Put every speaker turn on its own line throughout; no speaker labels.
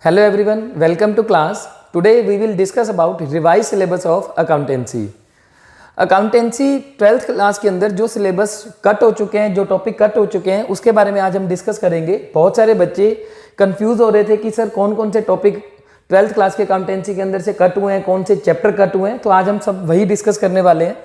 Hello everyone, welcome to class. Today we will discuss about revised syllabus of accountancy. Accountancy 12th class के अंदर जो syllabus cut हो चुके हैं, जो टॉपिक कट हो चुके हैं, उसके बारे में आज हम डिस्कस करेंगे। बहुत सारे बच्चे कंफ्यूज हो रहे थे कि सर कौन कौन से टॉपिक 12th क्लास के अकाउंटेंसी के अंदर से कट हुए हैं, कौन से चैप्टर कट हुए हैं, तो आज हम सब वही डिस्कस करने वाले हैं।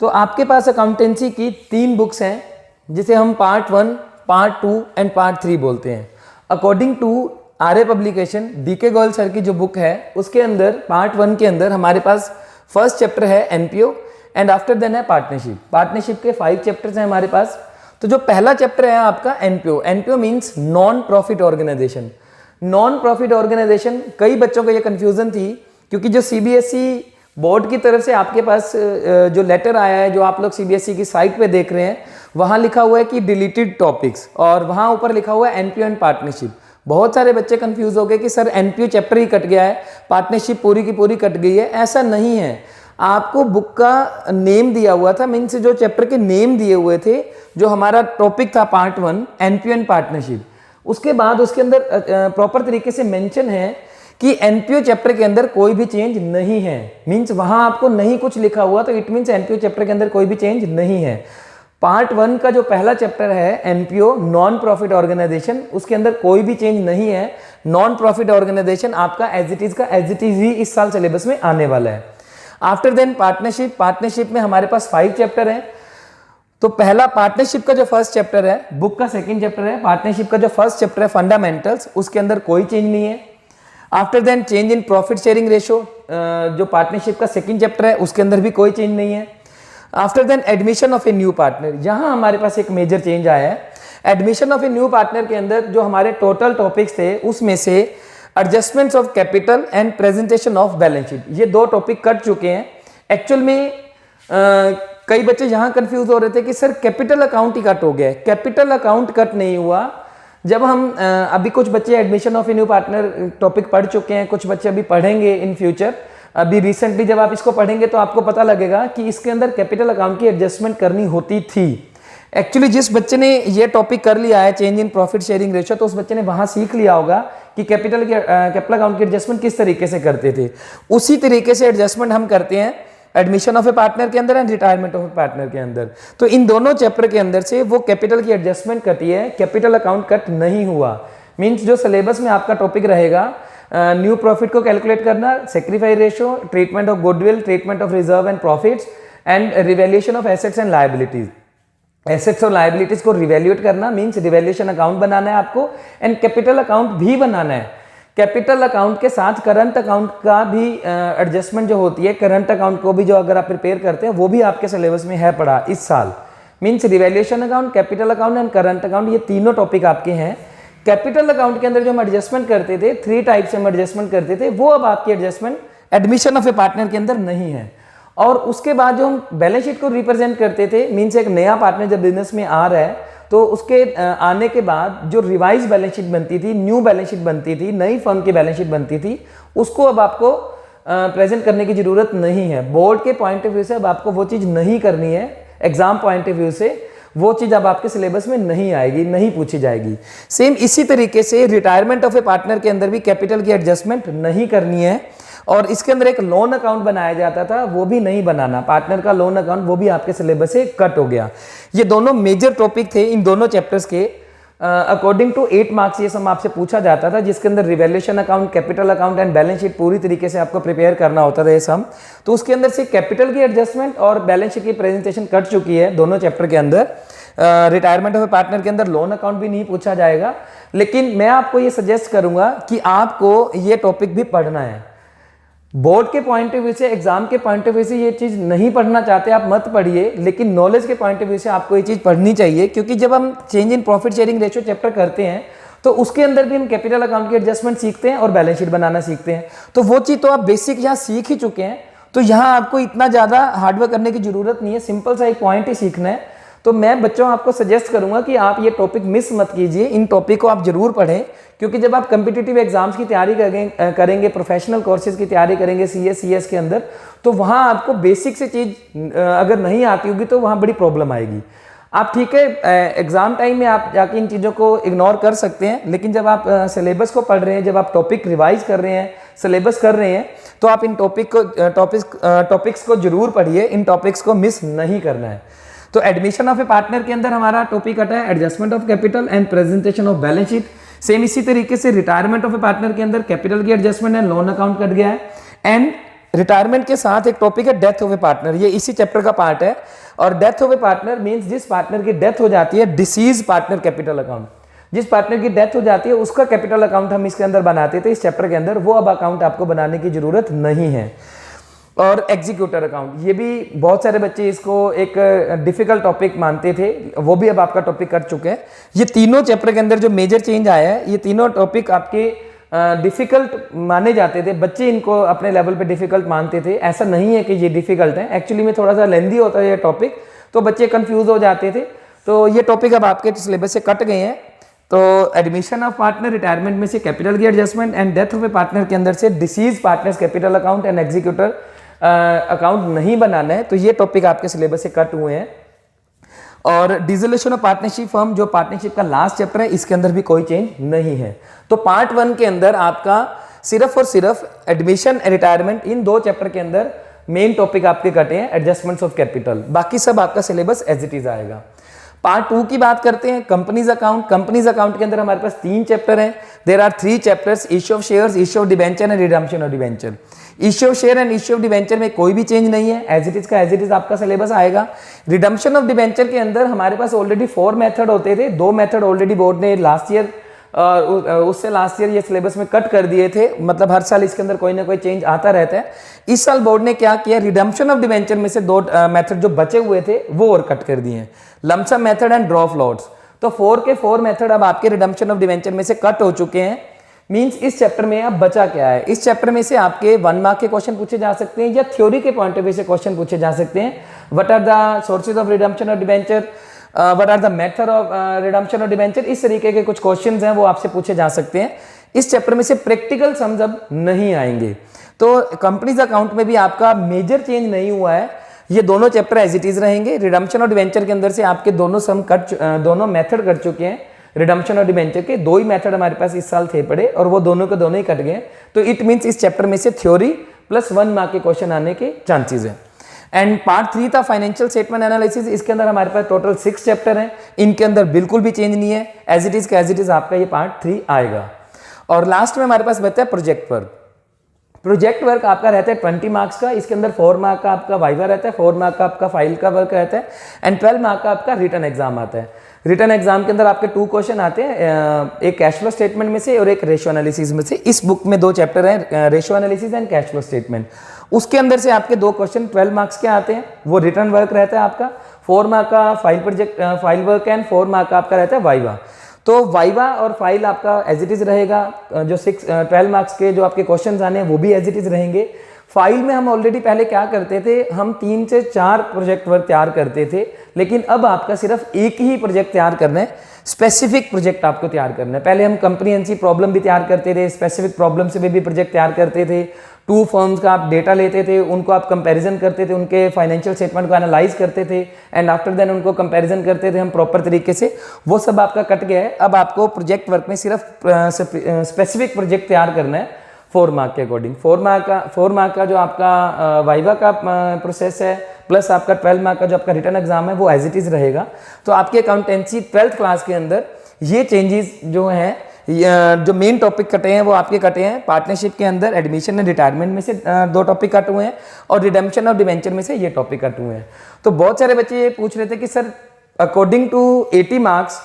तो आपके पास अकाउंटेंसी की 3 बुक्स हैं जिसे हम पार्ट 1, पार्ट 2 एंड पार्ट 3 बोलते हैं। According to Arya publication, DK Goyal sir की जो बुक है उसके अंदर पार्ट 1 के अंदर हमारे पास फर्स्ट चैप्टर है एनपीओ एंड आफ्टर देन है पार्टनरशिप। पार्टनरशिप के 5 चैप्टर्स हैं हमारे पास। तो जो पहला चैप्टर है आपका NPO, NPO means non profit organisation. Non profit organisation, कई बच्चों को ये कंफ्यूजन थी क्योंकि जो सीबीएसई बोर्ड की तरफ से आपके पास जो लेटर आया है, जो आप लोग सीबीएसई की साइट पे देख रहे हैं, वहाँ लिखा हुआ है कि डिलीटेड टॉपिक्स और वहाँ ऊपर लिखा हुआ है एनपीओ एंड पार्टनरशिप। बहुत सारे बच्चे कंफ्यूज हो गए कि सर एनपीओ चैप्टर ही कट गया है, पार्टनरशिप पूरी की पूरी कट गई है। ऐसा नहीं है। आपको बुक का नेम दिया हुआ था, मीन्स जो चैप्टर के नेम दिए हुए थे, जो हमारा टॉपिक था पार्ट 1 एनपीओ एंड पार्टनरशिप, उसके बाद उसके अंदर प्रॉपर तरीके से मेंशन है कि एनपीओ चैप्टर के अंदर कोई भी चेंज नहीं है। मीन्स वहां आपको नहीं कुछ लिखा हुआ तो इट मीन्स एनपीओ चैप्टर के अंदर कोई भी चेंज नहीं है। पार्ट 1 का जो पहला चैप्टर है एनपीओ नॉन प्रॉफिट ऑर्गेनाइजेशन, उसके अंदर कोई भी चेंज नहीं है। नॉन प्रॉफिट ऑर्गेनाइजेशन आपका एज इट इज ही इस साल सिलेबस में आने वाला है। आफ्टर देन पार्टनरशिप, पार्टनरशिप में हमारे पास 5 चैप्टर हैं। तो पहला पार्टनरशिप का जो फर्स्ट चैप्टर है, बुक का सेकंड चैप्टर है, पार्टनरशिप का जो फर्स्ट चैप्टर है फंडामेंटल्स, उसके अंदर कोई चेंज नहीं है। After then change in profit sharing ratio, जो पार्टनरशिप का सेकंड चैप्टर है उसके अंदर भी कोई चेंज नहीं है। After then admission of a new partner, यहाँ हमारे पास एक मेजर चेंज आया है। Admission of a new partner के अंदर जो हमारे टोटल टॉपिक्स थे उसमें से adjustments of capital and presentation of balance sheet, ये 2 टॉपिक कट चुके हैं। एक्चुअल में कई बच्चे यहाँ कंफ्यूज हो रहे थे कि सर कैपिटल अकाउंट ही कट हो गया है। कैपिटल अकाउंट कट नहीं हुआ। जब हम अभी कुछ बच्चे admission of a new partner topic पढ़ चुके हैं, कुछ बच्चे अभी पढ़ेंगे इन फ्यूचर। अभी रिसेंटली जब आप इसको पढ़ेंगे तो आपको पता लगेगा कि इसके अंदर कैपिटल अकाउंट की एडजस्टमेंट करनी होती थी। एक्चुअली जिस बच्चे ने ये टॉपिक कर लिया है change in profit sharing ratio, तो उस बच्चे ने वहां सीख लिया होगा कि कैपिटल अकाउंट की एडजस्टमेंट किस तरीके से करते थे। उसी तरीके से एडजस्टमेंट हम करते हैं एडमिशन ऑफ ए पार्टनर के अंदर and retirement of A partner के अंदर। तो इन दोनों चैप्टर के अंदर से वो कैपिटल की एडजस्टमेंट कटी है, कैपिटल अकाउंट कट नहीं हुआ। मीन्स जो सिलेबस में आपका टॉपिक रहेगा न्यू प्रॉफिट को कैलकुलेट करना, sacrifice ratio, treatment of goodwill, treatment of reserve and profits and revaluation of assets and liabilities. Assets और लायबिलिटीज को रिवैल्यूएट करना मीन्स रिवैल्यूएशन अकाउंट बनाना है आपको, एंड कैपिटल अकाउंट भी बनाना है। कैपिटल अकाउंट के साथ करंट अकाउंट का भी एडजस्टमेंट जो होती है, करंट अकाउंट को भी जो अगर आप प्रिपेयर करते हैं वो भी आपके सिलेबस में है पढ़ा इस साल। Means revaluation account, capital account and current account, ये तीनों टॉपिक आपके हैं। कैपिटल अकाउंट के अंदर जो हम एडजस्टमेंट करते थे, 3 टाइप से हम एडजस्टमेंट करते थे, वो अब आपकी adjustment admission of A partner के अंदर नहीं है। और उसके बाद जो हम बैलेंस शीट को रिप्रेजेंट करते थे, मीन्स एक नया पार्टनर जब बिजनेस में आ रहा है तो उसके आने के बाद जो रिवाइज बैलेंस शीट बनती थी, न्यू बैलेंस शीट बनती थी, नई फर्म की बैलेंस शीट बनती थी, उसको अब आपको प्रेजेंट करने की जरूरत नहीं है। बोर्ड के पॉइंट ऑफ व्यू से अब आपको वो चीज़ नहीं करनी है। एग्जाम पॉइंट ऑफ व्यू से वो चीज़ अब आपके सिलेबस में नहीं आएगी, नहीं पूछी जाएगी। सेम इसी तरीके से रिटायरमेंट ऑफ ए पार्टनर के अंदर भी कैपिटल की एडजस्टमेंट नहीं करनी है। और इसके अंदर एक लोन अकाउंट बनाया जाता था, वो भी नहीं बनाना। पार्टनर का लोन अकाउंट वो भी आपके सिलेबस से कट हो गया। ये दोनों मेजर टॉपिक थे इन दोनों चैप्टर्स के। अकॉर्डिंग टू 8 मार्क्स ये सम आपसे पूछा जाता था, जिसके अंदर revaluation account, capital account and balance sheet पूरी तरीके से आपको प्रिपेयर करना होता था ये सम। तो उसके अंदर से कैपिटल की एडजस्टमेंट और बैलेंस शीट की प्रेजेंटेशन कट चुकी है दोनों चैप्टर के अंदर। रिटायरमेंट ऑफ ए पार्टनर के अंदर लोन अकाउंट भी नहीं पूछा जाएगा। लेकिन मैं आपको ये सजेस्ट करूंगा कि आपको ये टॉपिक भी पढ़ना है। बोर्ड के पॉइंट ऑफ व्यू से, एग्जाम के पॉइंट ऑफ व्यू से ये चीज नहीं पढ़ना चाहते आप मत पढ़िए, लेकिन नॉलेज के पॉइंट ऑफ व्यू से आपको ये चीज पढ़नी चाहिए। क्योंकि जब हम change in profit sharing ratio chapter करते हैं तो उसके अंदर भी हम कैपिटल अकाउंट की एडजस्टमेंट सीखते हैं और बैलेंस शीट बनाना सीखते हैं। तो वो चीज तो आप बेसिक यहाँ सीख ही चुके हैं, तो यहाँ आपको इतना ज्यादा हार्डवर्क करने की जरूरत नहीं है, सिंपल सा एक पॉइंट ही सीखना है। तो मैं बच्चों आपको सजेस्ट करूंगा कि आप ये टॉपिक मिस मत कीजिए, इन टॉपिक को आप जरूर पढ़ें। क्योंकि जब आप कम्पिटिटिव एग्जाम्स की तैयारी करेंगे, प्रोफेशनल कोर्सेज की तैयारी करेंगे सीएस के अंदर, तो वहाँ आपको बेसिक से चीज़ अगर नहीं आती होगी तो वहाँ बड़ी प्रॉब्लम आएगी। आप ठीक है एग्जाम टाइम में आप जाके इन चीज़ों को इग्नोर कर सकते हैं, लेकिन जब आप सिलेबस को पढ़ रहे हैं, जब आप टॉपिक रिवाइज कर रहे हैं, सिलेबस कर रहे हैं, तो आप इन टॉपिक्स को जरूर पढ़िए, इन टॉपिक्स को मिस नहीं करना है। तो एडमिशन ऑफ ए पार्टनर के अंदर हमारा टॉपिक आता है adjustment of capital and presentation of balance sheet. Same इसी तरीके से रिटायरमेंट ऑफ ए पार्टनर के अंदर कैपिटल की adjustment and loan account cut गया है। एंड रिटायरमेंट के साथ एक टॉपिक है डेथ ऑफ ए पार्टनर, ये इसी चैप्टर का पार्ट है। और death of A partner means जिस पार्टनर की डेथ हो जाती है, डिसीज पार्टनर कैपिटल अकाउंट, जिस पार्टनर की डेथ हो जाती है उसका कैपिटल अकाउंट हम इसके अंदर बनाते थे इस चैप्टर के अंदर, वो अब अकाउंट आपको बनाने की जरूरत नहीं है। और एग्जीक्यूटर अकाउंट, ये भी बहुत सारे बच्चे इसको एक डिफिकल्ट टॉपिक मानते थे, वो भी अब आपका टॉपिक कर चुके हैं। ये तीनों चैप्टर के अंदर जो मेजर चेंज आया है, ये तीनों टॉपिक आपके डिफिकल्ट माने जाते थे, बच्चे इनको अपने लेवल पे डिफिकल्ट मानते थे। ऐसा नहीं है कि ये डिफिकल्ट है, एक्चुअली में थोड़ा सा लेंदी होता है ये टॉपिक, तो बच्चे कंफ्यूज हो जाते थे। तो ये टॉपिक अब आपके सिलेबस से कट गए हैं। तो एडमिशन ऑफ पार्टनर, रिटायरमेंट में से कैपिटल की adjustment and death of A partner के अंदर से disease partners capital account and executor account नहीं बनाना है, तो ये टॉपिक आपके सिलेबस से कट हुए हैं। और डिसोल्यूशन ऑफ पार्टनरशिप फर्म, जो पार्टनरशिप का लास्ट चैप्टर है, इसके अंदर भी कोई चेंज नहीं है। तो पार्ट 1 के अंदर आपका सिर्फ और सिर्फ एडमिशन, रिटायरमेंट, इन 2 चैप्टर के अंदर मेन टॉपिक आपके कटे हैं एडजस्टमेंट्स ऑफ कैपिटल, बाकी सब आपका सिलेबस एज इट इज आएगा। पार्ट 2 की बात करते हैं कंपनीज अकाउंट। कंपनीज अकाउंट के अंदर हमारे पास 3 चैप्टर हैं। There are 3 chapters, issue of shares, issue of debenture and redemption of debenture. Issue of share and issue of debenture में कोई भी चेंज नहीं है, एज इट इज का एज इट इज आपका सिलेबस आएगा। रिडम्पशन ऑफ डिबेंचर के अंदर हमारे पास ऑलरेडी 4 मेथड होते थे, 2 मेथड ऑलरेडी बोर्ड ने लास्ट ईयर उससे लास्ट ईयर ये सिलेबस में कट कर दिए थे, मतलब हर साल इसके अंदर कोई ना कोई चेंज आता रहता है। इस साल बोर्ड ने क्या किया, रिडम्पशन ऑफ डिबेंचर में से 2 मेथड जो बचे हुए थे वो और कट कर दिए हैं, lump sum method and draw of lots. तो 4 के 4 मेथड अब आपके रिडम्पशन ऑफ डिबेंचर में से कट हो चुके हैं। मींस इस चैप्टर में अब बचा क्या है, इस चैप्टर में से आपके 1 मार्क के क्वेश्चन पूछे जा सकते हैं या थ्योरी के पॉइंट ऑफ व्यू से क्वेश्चन पूछे जा सकते हैं। What are the sources of redemption of debenture, what are the method of redemption of debenture, इस तरीके के कुछ क्वेश्चंस हैं वो आपसे पूछे जा सकते हैं। इस चैप्टर में से प्रैक्टिकल सम्स अब नहीं आएंगे। तो कंपनीज अकाउंट में भी आपका मेजर चेंज नहीं हुआ है, ये दोनों चैप्टर एज इट इज रहेंगे। रिडम्पशन ऑफ डिबेंचर के अंदर से आपके दोनों मेथड कर चुके हैं। रिडम्पशन ऑफ डिबेंचर के 2 ही मेथड हमारे पास इस साल थे पड़े और वो दोनों के दोनों ही कट गए। तो इट मींस इस चैप्टर में से थ्योरी प्लस 1 मार्क के क्वेश्चन आने के चांसेस हैं। एंड पार्ट 3 था फाइनेंशियल स्टेटमेंट एनालिसिस, इसके अंदर हमारे पास टोटल 6 चैप्टर हैं, इनके अंदर बिल्कुल भी चेंज नहीं है, एज इट इज का एज इट इज आपका ये पार्ट 3 आएगा। और लास्ट में हमारे पास बचता है प्रोजेक्ट वर्क। प्रोजेक्ट वर्क आपका रहता है 20 मार्क्स का, इसके अंदर 4 मार्क का आपका वाइवा रहता है, 4 मार्क का आपका फाइल का वर्क रहता है एंड 12 मार्क का आपका रिटर्न एग्जाम आता है। रिटर्न एग्जाम के अंदर आपके 2 क्वेश्चन आते हैं, एक कैश फ्लो स्टेटमेंट में से और एक रेशियो एनालिसिस में से। इस बुक में 2 चैप्टर हैं, ratio analysis and cash flow statement. उसके अंदर से आपके 2 क्वेश्चन 12 मार्क्स के आते हैं, वो रिटर्न वर्क रहता है आपका, 4 मार्क का फाइल वर्क एंड 4 मार्क का आपका रहता है वाइवा। तो वाइवा और फाइल आपका एज इट इज रहेगा, जो 12 मार्क्स के जो आपके क्वेश्चन आने हैं वो भी एज इट इज रहेंगे। फाइल में हम ऑलरेडी पहले क्या करते थे, हम 3 से 4 प्रोजेक्ट वर्क तैयार करते थे, लेकिन अब आपका सिर्फ एक ही प्रोजेक्ट तैयार करना है, स्पेसिफिक प्रोजेक्ट आपको तैयार करना है। पहले हम कंप्रीहेंसिव प्रॉब्लम भी तैयार करते थे, स्पेसिफिक प्रॉब्लम से भी प्रोजेक्ट तैयार करते थे। 2 फर्म्स का आप डेटा लेते थे, उनको आप कंपैरिजन करते थे, उनके फाइनेंशियल स्टेटमेंट को एनालाइज करते थे एंड आफ्टर देन उनको कंपैरिजन करते थे हम प्रॉपर तरीके से। वो सब आपका कट गया है। अब आपको प्रोजेक्ट वर्क में सिर्फ स्पेसिफिक प्रोजेक्ट तैयार करना है 4 मार्क के अकॉर्डिंग। 4 मार्क का जो आपका वाइवा का प्रोसेस है प्लस आपका 12 मार्क का जो आपका रिटर्न एग्जाम है वो एज इट इज रहेगा। तो आपकी अकाउंटेंसी 12th क्लास के अंदर ये चेंजेस जो हैं, जो मेन टॉपिक कटे हैं वो आपके कटे हैं। पार्टनरशिप के अंदर एडमिशन एंड रिटायरमेंट में से 2 टॉपिक कट हुए हैं और रिडेम्पशन ऑफ डिबेंचर में से ये टॉपिक कट हुए हैं। तो बहुत सारे बच्चे ये पूछ रहे थे कि सर अकॉर्डिंग टू 80 मार्क्स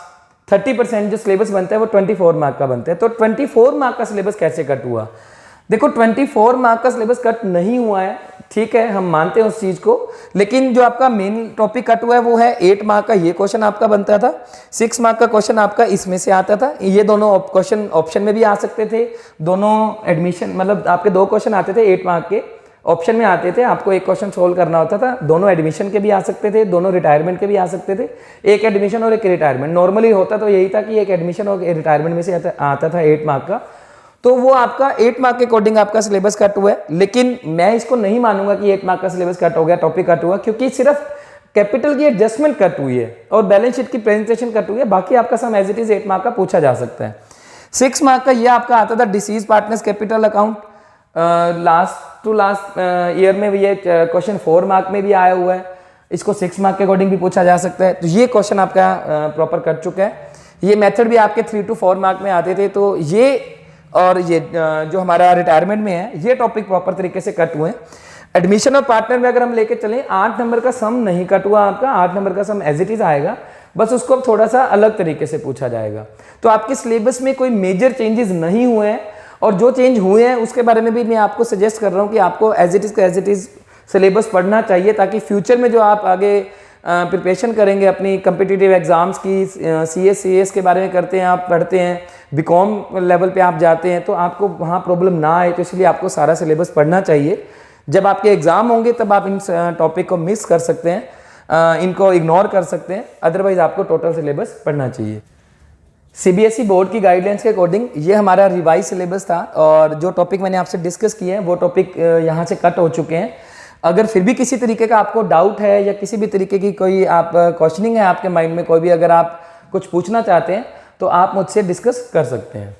30% जो सिलेबस बनता है वो 24 मार्क का बनता है, तो 24 मार्क का सिलेबस कैसे कट हुआ? देखो 24 मार्क का सिलेबस कट नहीं हुआ है, ठीक है, हम मानते हैं उस चीज को, लेकिन जो आपका मेन टॉपिक कट हुआ है वो है 8 मार्क का ये क्वेश्चन आपका बनता था, 6 मार्क का क्वेश्चन आपका इसमें से आता था। ये दोनों क्वेश्चन ऑप्शन में भी आ सकते थे, दोनों एडमिशन मतलब आपके 2 क्वेश्चन आते थे 8 मार्क के, ऑप्शन में आते थे, आपको एक क्वेश्चन सोल्व करना होता था। दोनों एडमिशन के भी आ सकते थे, दोनों रिटायरमेंट के भी आ सकते थे, एक एडमिशन और एक रिटायरमेंट। नॉर्मली होता तो यही था कि एक एडमिशन और रिटायरमेंट में से आता था 8 मार्क का, तो वो आपका 8 मार्क के अकॉर्डिंग आपका सिलेबस कट हुआ है। लेकिन मैं इसको नहीं मानूंगा कि 8 मार्क का सिलेबस कट हो गया, टॉपिक कट हुआ, क्योंकि सिर्फ कैपिटल की एडजस्टमेंट कट हुई है और बैलेंस शीट की प्रेजेंटेशन कट हुई है, बाकी आपका सम एज इट इज 8 मार्क का पूछा जा सकता है। 6 मार्क का ये आपका आता था deceased partners capital account, last to last year में भी ये क्वेश्चन 4 मार्क में भी आया हुआ है, इसको 6 मार्क के अकॉर्डिंग भी पूछा जा सकता है। तो ये क्वेश्चन आपका प्रॉपर कट चुका है। ये मेथड भी आपके 3 to 4 मार्क में आते थे, तो ये और ये जो हमारा रिटायरमेंट में है ये टॉपिक प्रॉपर तरीके से कट हुए हैं। एडमिशन और पार्टनर में अगर हम लेके चलें 8 नंबर का सम नहीं कट हुआ आपका, 8 नंबर का सम एज इट इज आएगा, बस उसको अब थोड़ा सा अलग तरीके से पूछा जाएगा। तो आपके सिलेबस में कोई मेजर चेंजेस नहीं हुए हैं, और जो चेंज हुए हैं उसके बारे में भी मैं आपको सजेस्ट कर रहा हूँ कि आपको एज इट इज सिलेबस पढ़ना चाहिए, ताकि फ्यूचर में जो आप आगे प्रिपरेशन करेंगे अपनी कम्पिटिटिव एग्जाम्स की, CS के बारे में करते हैं, आप पढ़ते हैं, बीकॉम लेवल पे आप जाते हैं, तो आपको वहाँ प्रॉब्लम ना आए, तो इसलिए आपको सारा सिलेबस पढ़ना चाहिए। जब आपके एग्जाम होंगे तब आप इन टॉपिक को मिस कर सकते हैं, इनको इग्नोर कर सकते हैं, अदरवाइज आपको टोटल सिलेबस पढ़ना चाहिए। CBSE बोर्ड की गाइडलाइंस के अकॉर्डिंग ये हमारा रिवाइज सिलेबस था, और जो टॉपिक मैंने आपसे डिस्कस किए हैं वो टॉपिक यहाँ से कट हो चुके हैं। अगर फिर भी किसी तरीके का आपको डाउट है या किसी भी तरीके की कोई आप क्वेश्चनिंग है आपके माइंड में, कोई भी अगर आप कुछ पूछना चाहते हैं तो आप मुझसे डिस्कस कर सकते हैं।